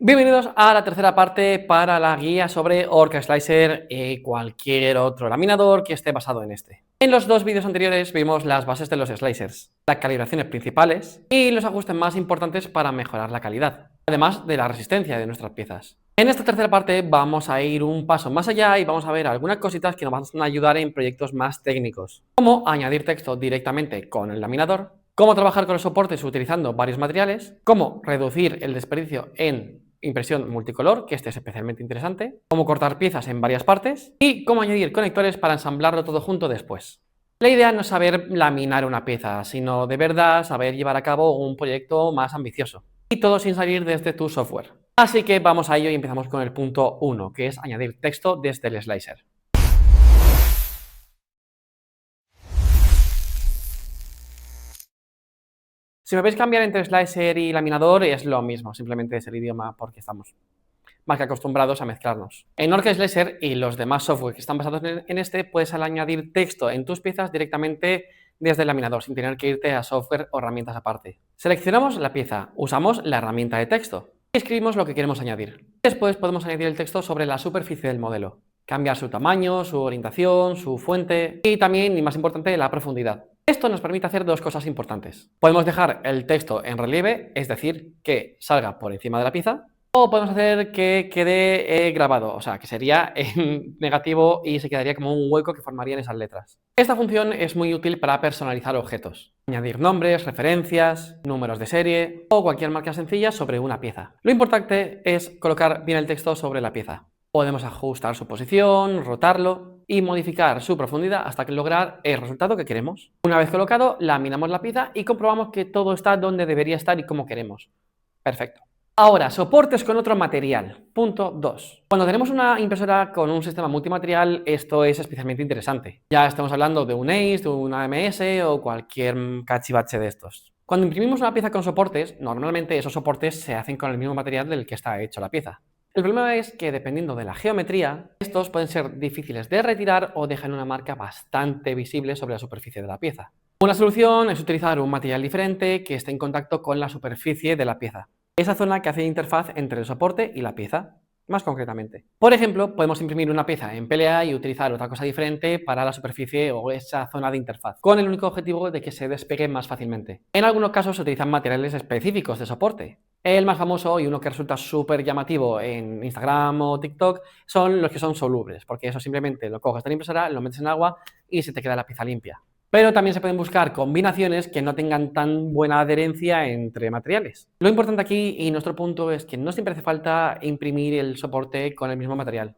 Bienvenidos a la tercera parte para la guía sobre Orca Slicer y cualquier otro laminador que esté basado en este. En los dos vídeos anteriores vimos las bases de los slicers, las calibraciones principales y los ajustes más importantes para mejorar la calidad, además de la resistencia de nuestras piezas. En esta tercera parte vamos a ir un paso más allá y vamos a ver algunas cositas que nos van a ayudar en proyectos más técnicos, como añadir texto directamente con el laminador, cómo trabajar con los soportes utilizando varios materiales, cómo reducir el desperdicio en impresión multicolor, que este es especialmente interesante, cómo cortar piezas en varias partes y cómo añadir conectores para ensamblarlo todo junto después. La idea no es saber laminar una pieza, sino de verdad saber llevar a cabo un proyecto más ambicioso. Y todo sin salir desde tu software. Así que vamos a ello y empezamos con el punto 1, que es añadir texto desde el slicer. Si me veis cambiar entre slicer y laminador es lo mismo, simplemente es el idioma porque estamos más que acostumbrados a mezclarnos. En Orca Slicer y los demás software que están basados en este, puedes añadir texto en tus piezas directamente desde el laminador, sin tener que irte a software o herramientas aparte. Seleccionamos la pieza, usamos la herramienta de texto y escribimos lo que queremos añadir. Después podemos añadir el texto sobre la superficie del modelo, cambiar su tamaño, su orientación, su fuente y también, y más importante, la profundidad. Esto nos permite hacer dos cosas importantes. Podemos dejar el texto en relieve, es decir, que salga por encima de la pieza, o podemos hacer que quede grabado, o sea, que sería en negativo y se quedaría como un hueco que formarían esas letras. Esta función es muy útil para personalizar objetos, añadir nombres, referencias, números de serie o cualquier marca sencilla sobre una pieza. Lo importante es colocar bien el texto sobre la pieza. Podemos ajustar su posición, rotarlo y modificar su profundidad hasta lograr el resultado que queremos. Una vez colocado, laminamos la pieza y comprobamos que todo está donde debería estar y como queremos. Perfecto. Ahora, soportes con otro material. Punto 2. Cuando tenemos una impresora con un sistema multimaterial, esto es especialmente interesante. Ya estamos hablando de un ACE, de una AMS o cualquier cachivache de estos. Cuando imprimimos una pieza con soportes, normalmente esos soportes se hacen con el mismo material del que está hecho la pieza. El problema es que dependiendo de la geometría, estos pueden ser difíciles de retirar o dejan una marca bastante visible sobre la superficie de la pieza. Una solución es utilizar un material diferente que esté en contacto con la superficie de la pieza. Esa zona que hace interfaz entre el soporte y la pieza, más concretamente. Por ejemplo, podemos imprimir una pieza en PLA y utilizar otra cosa diferente para la superficie o esa zona de interfaz, con el único objetivo de que se despegue más fácilmente. En algunos casos se utilizan materiales específicos de soporte. El más famoso y uno que resulta súper llamativo en Instagram o TikTok son los que son solubles, porque eso simplemente lo coges de la impresora, lo metes en agua y se te queda la pieza limpia. Pero también se pueden buscar combinaciones que no tengan tan buena adherencia entre materiales. Lo importante aquí y nuestro punto es que no siempre hace falta imprimir el soporte con el mismo material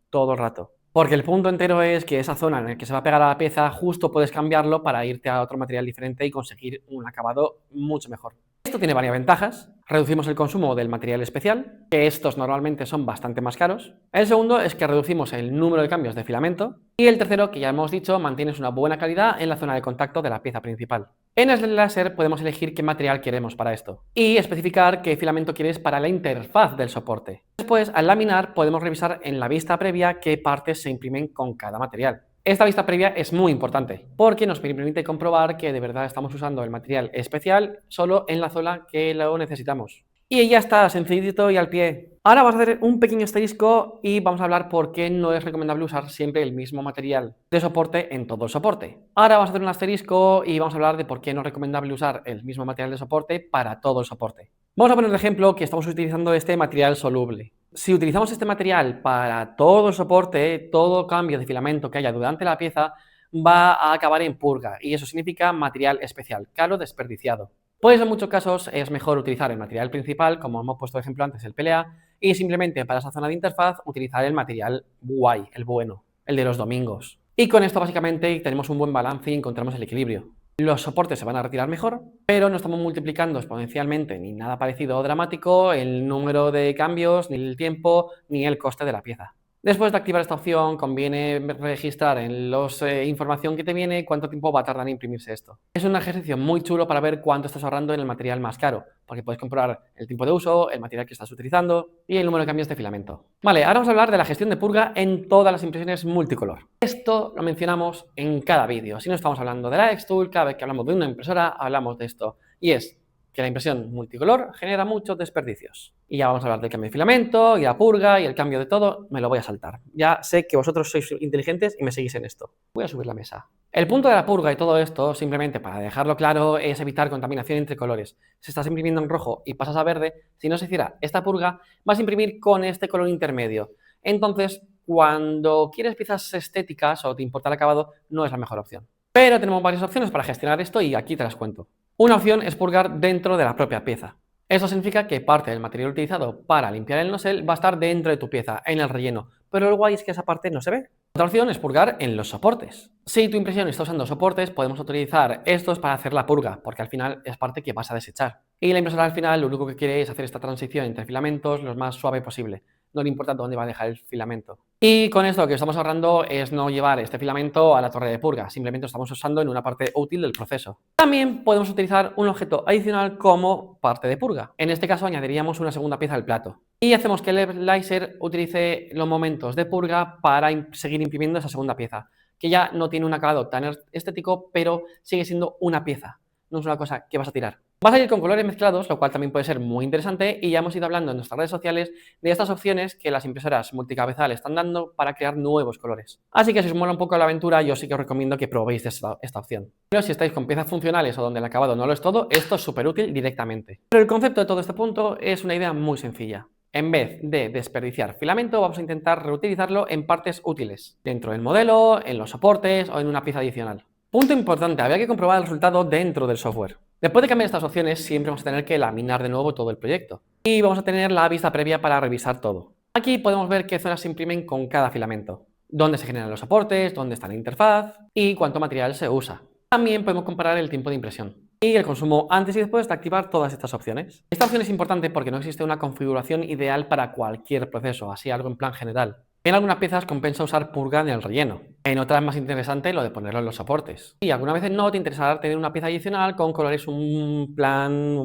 todo el rato. Porque el punto entero es que esa zona en la que se va a pegar a la pieza justo puedes cambiarlo para irte a otro material diferente y conseguir un acabado mucho mejor. Esto tiene varias ventajas. Reducimos el consumo del material especial, que estos normalmente son bastante más caros. El segundo es que reducimos el número de cambios de filamento. Y el tercero, que ya hemos dicho, mantienes una buena calidad en la zona de contacto de la pieza principal. En el láser podemos elegir qué material queremos para esto y especificar qué filamento quieres para la interfaz del soporte. Después, al laminar, podemos revisar en la vista previa qué partes se imprimen con cada material. Esta vista previa es muy importante porque nos permite comprobar que de verdad estamos usando el material especial solo en la zona que lo necesitamos. Y ya está, sencillito y al pie. Ahora vamos a hacer un pequeño asterisco y vamos a hablar por qué no es recomendable usar siempre el mismo material de soporte en todo el soporte. Ahora vamos a hacer un asterisco y vamos a hablar de por qué no es recomendable usar el mismo material de soporte para todo el soporte. Vamos a poner de ejemplo que estamos utilizando este material soluble. Si utilizamos este material para todo el soporte, todo cambio de filamento que haya durante la pieza va a acabar en purga y eso significa material especial, caro, desperdiciado. Por eso en muchos casos es mejor utilizar el material principal, como hemos puesto de ejemplo antes el PLA, y simplemente para esa zona de interfaz utilizar el material guay, el bueno, el de los domingos. Y con esto básicamente tenemos un buen balance y encontramos el equilibrio. Los soportes se van a retirar mejor, pero no estamos multiplicando exponencialmente ni nada parecido o dramático el número de cambios, ni el tiempo, ni el coste de la pieza. Después de activar esta opción, conviene registrar en los información que te viene cuánto tiempo va a tardar en imprimirse esto. Es un ejercicio muy chulo para ver cuánto estás ahorrando en el material más caro, porque puedes comprobar el tiempo de uso, el material que estás utilizando y el número de cambios de filamento. Vale, ahora vamos a hablar de la gestión de purga en todas las impresiones multicolor. Esto lo mencionamos en cada vídeo. Si no estamos hablando de la Xtool, cada vez que hablamos de una impresora, hablamos de esto. Y es que la impresión multicolor genera muchos desperdicios. Y ya vamos a hablar del cambio de filamento, y la purga, y el cambio de todo, me lo voy a saltar. Ya sé que vosotros sois inteligentes y me seguís en esto. Voy a subir la mesa. El punto de la purga y todo esto, simplemente para dejarlo claro, es evitar contaminación entre colores. Si estás imprimiendo en rojo y pasas a verde, si no se hiciera esta purga, vas a imprimir con este color intermedio. Entonces, cuando quieres piezas estéticas o te importa el acabado, no es la mejor opción. Pero tenemos varias opciones para gestionar esto y aquí te las cuento. Una opción es purgar dentro de la propia pieza. Eso significa que parte del material utilizado para limpiar el nozzle va a estar dentro de tu pieza, en el relleno, pero lo guay es que esa parte no se ve. Otra opción es purgar en los soportes. Si tu impresión está usando soportes, podemos utilizar estos para hacer la purga, porque al final es parte que vas a desechar. Y la impresora al final lo único que quiere es hacer esta transición entre filamentos lo más suave posible. No le importa dónde va a dejar el filamento. Y con esto lo que estamos ahorrando es no llevar este filamento a la torre de purga, simplemente lo estamos usando en una parte útil del proceso. También podemos utilizar un objeto adicional como parte de purga. En este caso añadiríamos una segunda pieza al plato. Y hacemos que el láser utilice los momentos de purga para seguir imprimiendo esa segunda pieza, que ya no tiene un acabado tan estético, pero sigue siendo una pieza. No es una cosa que vas a tirar. Vas a ir con colores mezclados, lo cual también puede ser muy interesante, y ya hemos ido hablando en nuestras redes sociales de estas opciones que las impresoras multicabezal están dando para crear nuevos colores. Así que si os mola un poco la aventura, yo sí que os recomiendo que probéis esta opción. Pero si estáis con piezas funcionales o donde el acabado no lo es todo, esto es súper útil directamente. Pero el concepto de todo este punto es una idea muy sencilla. En vez de desperdiciar filamento, vamos a intentar reutilizarlo en partes útiles, dentro del modelo, en los soportes o en una pieza adicional. Punto importante, habría que comprobar el resultado dentro del software. Después de cambiar estas opciones, siempre vamos a tener que laminar de nuevo todo el proyecto. Y vamos a tener la vista previa para revisar todo. Aquí podemos ver qué zonas se imprimen con cada filamento, dónde se generan los soportes, dónde está la interfaz y cuánto material se usa. También podemos comparar el tiempo de impresión y el consumo antes y después de activar todas estas opciones. Esta opción es importante porque no existe una configuración ideal para cualquier proceso, así algo en plan general. En algunas piezas compensa usar purga en el relleno, en otras es más interesante lo de ponerlo en los soportes. Y algunas veces no te interesará tener una pieza adicional con colores un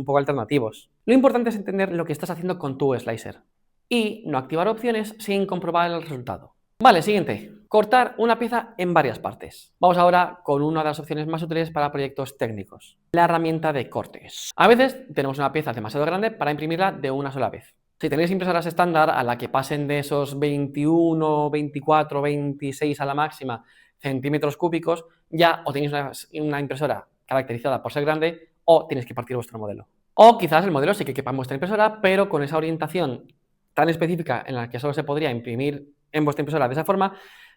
poco alternativos. Lo importante es entender lo que estás haciendo con tu slicer y no activar opciones sin comprobar el resultado. Vale, siguiente. Cortar una pieza en varias partes. Vamos ahora con una de las opciones más útiles para proyectos técnicos, la herramienta de cortes. A veces tenemos una pieza demasiado grande para imprimirla de una sola vez. Si tenéis impresoras estándar a la que pasen de esos 21, 24, 26 a la máxima centímetros cúbicos, ya o tenéis una impresora caracterizada por ser grande o tenéis que partir vuestro modelo. O quizás el modelo sí que quepa en vuestra impresora, pero con esa orientación tan específica en la que solo se podría imprimir en vuestra impresora de esa forma,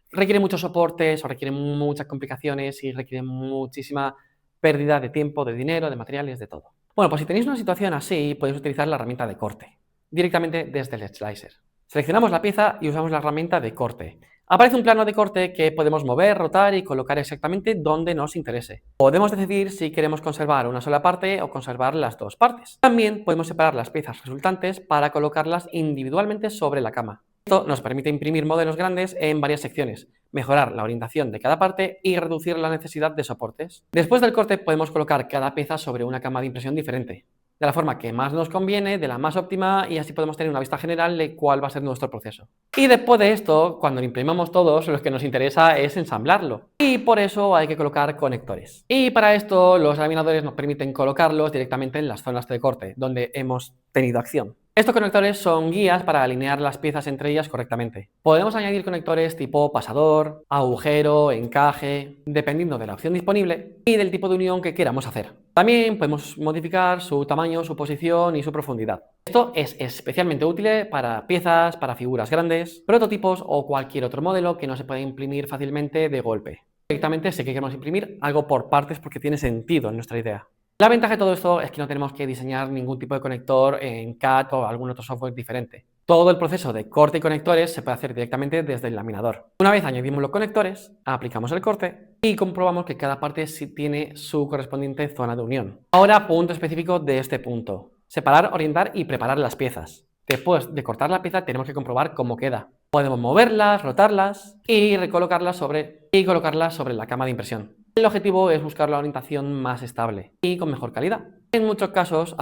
requiere muchos soportes o requiere muchas complicaciones y requiere muchísima pérdida de tiempo, de dinero, de materiales, de todo. Bueno, pues si tenéis una situación así, podéis utilizar la herramienta de corte directamente desde el slicer. Seleccionamos la pieza y usamos la herramienta de corte. Aparece un plano de corte que podemos mover, rotar y colocar exactamente donde nos interese. Podemos decidir si queremos conservar una sola parte o conservar las dos partes. También podemos separar las piezas resultantes para colocarlas individualmente sobre la cama. Esto nos permite imprimir modelos grandes en varias secciones, mejorar la orientación de cada parte y reducir la necesidad de soportes. Después del corte podemos colocar cada pieza sobre una cama de impresión diferente, de la forma que más nos conviene, de la más óptima, y así podemos tener una vista general de cuál va a ser nuestro proceso. Y después de esto, cuando lo imprimamos todos, lo que nos interesa es ensamblarlo. Y por eso hay que colocar conectores. Y para esto los laminadores nos permiten colocarlos directamente en las zonas de corte, donde hemos tenido acción. Estos conectores son guías para alinear las piezas entre ellas correctamente. Podemos añadir conectores tipo pasador, agujero, encaje, dependiendo de la opción disponible y del tipo de unión que queramos hacer. También podemos modificar su tamaño, su posición y su profundidad. Esto es especialmente útil para piezas, para figuras grandes, prototipos o cualquier otro modelo que no se pueda imprimir fácilmente de golpe. Directamente sé que queremos imprimir algo por partes porque tiene sentido en nuestra idea. La ventaja de todo esto es que no tenemos que diseñar ningún tipo de conector en CAD o algún otro software diferente. Todo el proceso de corte y conectores se puede hacer directamente desde el laminador. Una vez añadimos los conectores, aplicamos el corte y comprobamos que cada parte sí tiene su correspondiente zona de unión. Ahora, punto específico de este punto. Separar, orientar y preparar las piezas. Después de cortar la pieza tenemos que comprobar cómo queda. Podemos moverlas, rotarlas y colocarlas sobre la cama de impresión. El objetivo es buscar la orientación más estable y con mejor calidad. En muchos casos,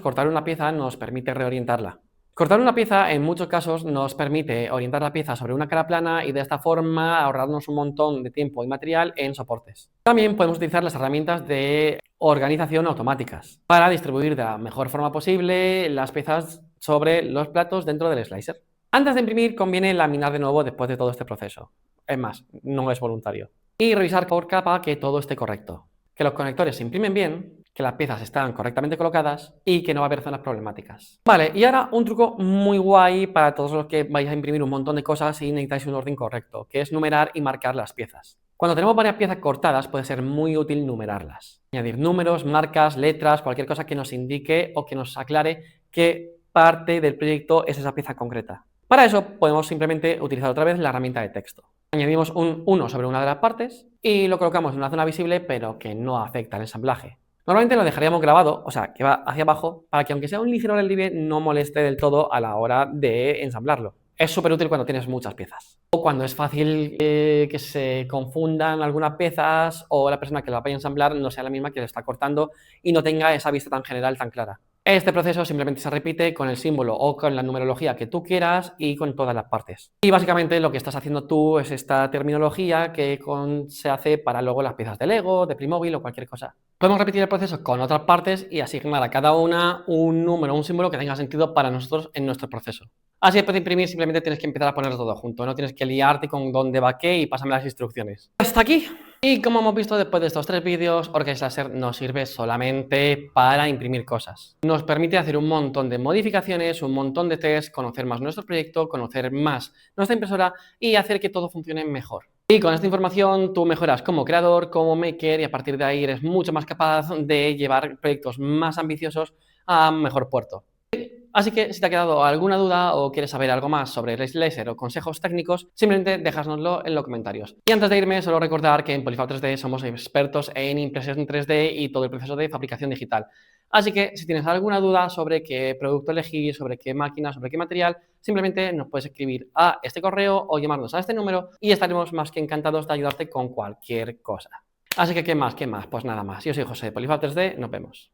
cortar una pieza nos permite reorientarla. Cortar una pieza en muchos casos nos permite orientar la pieza sobre una cara plana y de esta forma ahorrarnos un montón de tiempo y material en soportes. También podemos utilizar las herramientas de organización automáticas para distribuir de la mejor forma posible las piezas sobre los platos dentro del slicer. Antes de imprimir conviene laminar de nuevo después de todo este proceso. Es más, no es voluntario. Y revisar por capa que todo esté correcto, que los conectores se imprimen bien, que las piezas están correctamente colocadas y que no va a haber zonas problemáticas. Vale, y ahora un truco muy guay para todos los que vais a imprimir un montón de cosas y necesitáis un orden correcto, que es numerar y marcar las piezas. Cuando tenemos varias piezas cortadas puede ser muy útil numerarlas. Añadir números, marcas, letras, cualquier cosa que nos indique o que nos aclare qué parte del proyecto es esa pieza concreta. Para eso podemos simplemente utilizar otra vez la herramienta de texto. Añadimos un 1 sobre una de las partes y lo colocamos en una zona visible pero que no afecta al ensamblaje. Normalmente lo dejaríamos grabado, o sea, que va hacia abajo, para que aunque sea un ligero relieve no moleste del todo a la hora de ensamblarlo. Es súper útil cuando tienes muchas piezas. O cuando es fácil que se confundan algunas piezas o la persona que la vaya a ensamblar no sea la misma que lo está cortando y no tenga esa vista tan general, tan clara. Este proceso simplemente se repite con el símbolo o con la numerología que tú quieras y con todas las partes. Y básicamente lo que estás haciendo tú es esta terminología que se hace para luego las piezas de Lego, de Playmobil o cualquier cosa. Podemos repetir el proceso con otras partes y asignar a cada una un número, un símbolo que tenga sentido para nosotros en nuestro proceso. Así después de imprimir simplemente tienes que empezar a poner todo junto, no tienes que liarte con dónde va qué y pásame las instrucciones. Hasta aquí. Y como hemos visto después de estos 3 vídeos, Orca Slicer nos sirve solamente para imprimir cosas. Nos permite hacer un montón de modificaciones, un montón de tests, conocer más nuestro proyecto, conocer más nuestra impresora y hacer que todo funcione mejor. Y con esta información tú mejoras como creador, como maker y a partir de ahí eres mucho más capaz de llevar proyectos más ambiciosos a mejor puerto. Así que si te ha quedado alguna duda o quieres saber algo más sobre el Slicer o consejos técnicos, simplemente déjanoslo en los comentarios. Y antes de irme, solo recordar que en Polyfab 3D somos expertos en impresión 3D y todo el proceso de fabricación digital. Así que si tienes alguna duda sobre qué producto elegir, sobre qué máquina, sobre qué material, simplemente nos puedes escribir a este correo o llamarnos a este número y estaremos más que encantados de ayudarte con cualquier cosa. Así que, ¿qué más? ¿Qué más? Pues nada más. Yo soy José de Polyfab 3D, nos vemos.